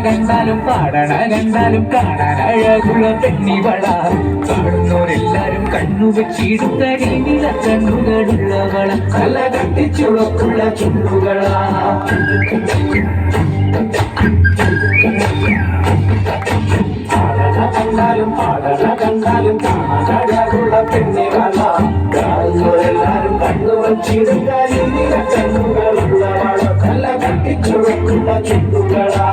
കണ്ടാലും പാടണ കണ്ടാലും കാണാൻ അഴകുള്ള പെണ്ണിവള കാണുന്നവരെല്ലാരും കണ്ണുവെച്ചിടുത്ത രീതിയില കണ്ണുകളുള്ളവള കല കട്ടിച്ചുളക്കുള്ള ചുണ്ടുകളാ കണ്ടാലും പാടണ കണ്ടാലും കാണാൻ അഴകുള്ള പെണ്ണിവള കാണുന്നവരെല്ലാരും കണ്ണുവെച്ചിടുത്ത രീതിയില കണ്ണുകളുള്ളവള കല കട്ടിച്ചുളക്കുള്ള ചുണ്ടുകളാ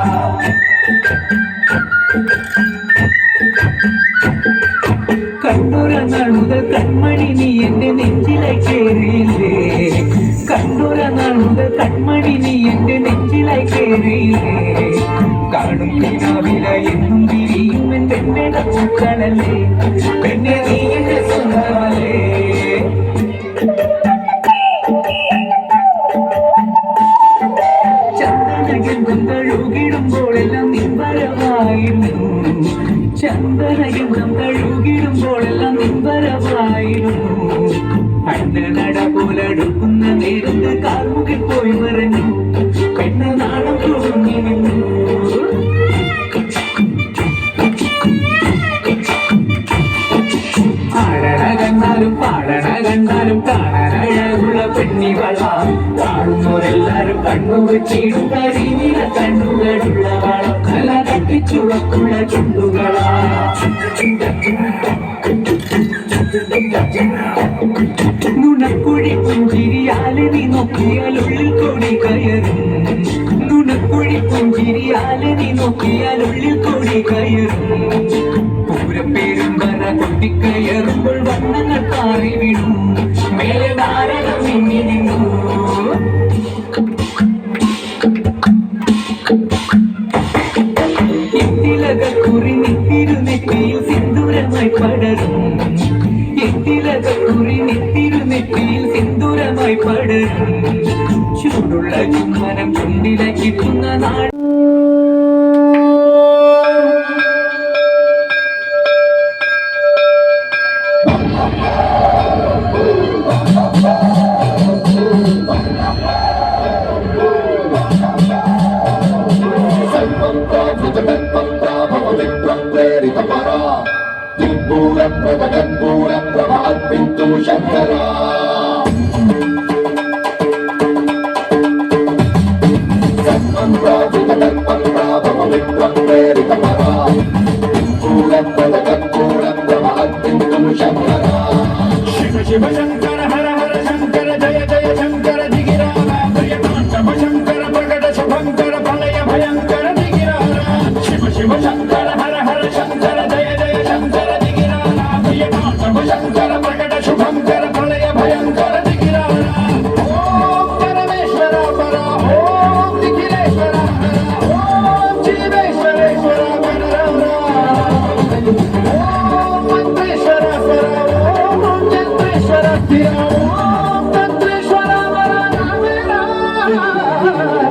കണ്ടൊരനാൾ മുതൽ കൺമണി നീ എന്റെ നെഞ്ചിലായി കേറിയില്ലേ കണ്ടൊരനാൾ മുതൽ കൺമണി നീ എന്റെ നെഞ്ചിലായി കേറിയില്ലേ കാണും കിനാവില എന്നും വിരിയും എന്റെ പൂക്കളല്ലേ പെണ്ണെ നീ എന്റെ സ്വന്തമല്ലേ ചന്ദനഗന്ധം തഴുകിടുമ്പോഴെല്ലാം നിൻവരവായിരുന്നു ചന്ദനഗന്ധം തഴുകിടുമ്പോഴെല്ലാം നിൻവരവായിരുന്നു അന്ന നട പോലെടുക്കുന്ന നേരത്ത് കാർമുകിൽ പോയി മറഞ്ഞു പെണ്ണ നാണം തുടങ്ങി നിന്നു ആടണ കണ്ടാലും പാടണ കണ്ടാലും കാണാൻ അഴകുള്ള പെണ്ണിവള കാണുന്നവരെല്ലാരും കണ്ണുവെച്ചിടുന്ന രീതിയില കണ്ണുകളുള്ളവള കല കട്ടിച്ചുളക്കുള്ള ചുണ്ടുകളാ നുണക്കുഴി പുഞ്ചിരിയാലെ നീ നോക്കിയാൽ ഉള്ളിൽ കൂടി കയറും നുണക്കുഴി പുഞ്ചിരിയാലെ നീ നോക്കിയാൽ ഉള്ളിൽ കൂടി കയറും പൂരപ്പേരും വര കൊട്ടിക്കയറുമ്പോൾ വർണ്ണങ്ങൾ പാറി വീണു മേലെ നാരകം മിന്നി നിന്നു ഇന്തിലക കുറി നിത്തിരുന്നെറ്റിയിൽ സിന്ദൂരമായി പടരും ഇന്തിലക നെറ്റിയിൽ സിന്ദൂരമായി പടരും ചൂടുള്ള ചുംബനം ചുണ്ടിലകിട്ടുന്ന നാൾ శంకరా శివ శివ శంకర హర హర శంకర జయ జయ శంకర దిగిరారా ప్రియకాంతమ శంకర ప్రకట శుభంకర ప్రళయ భయంకర దిగిరారా శివ శివ శంకర హర హర శంకర జయ జయ శంకర దిగిరారా ప్రియకాంతమ శంకర ప్రకట శుభంకర ప్రళయ భయంకర దిగిరారా ఓం పరమేశ్వర పర ఓం నిఖిలేశ్వర హర ఓం జీవేశ్వరేశ్వర పరరా ఓం మంత్రేశ్వర పర ఓం చంద్రేశ్వర స్థిర ఓం తంత్రేశ్వర వర నామేరా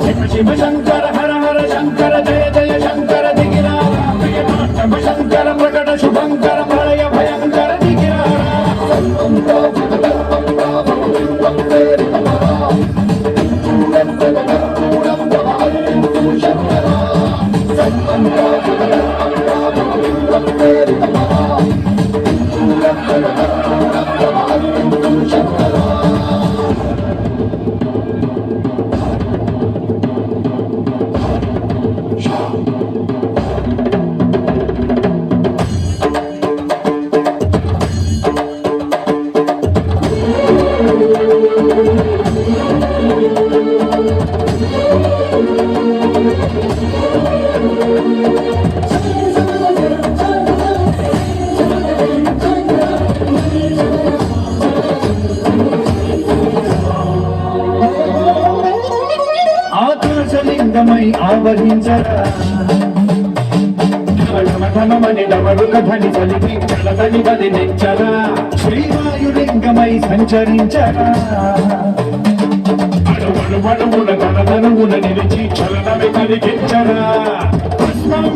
శివ శివ శంకర హర హర శంకర జయ జయ శంకర దిగిరారా ప్రియకాంతమ శంకర ప్రకట శుభంకర ప్రళయ భయంకర దిగిరారా ఆకాశలింగమై ఆవరించరా ఢమఢమని డమరుక ధని పలికి చలదని వదిలించరా శ్రీవాయులింగమై సంచరించరా అణువణువున ధనధనువున నిలిచి చలనమే కలిగించరా భస్మం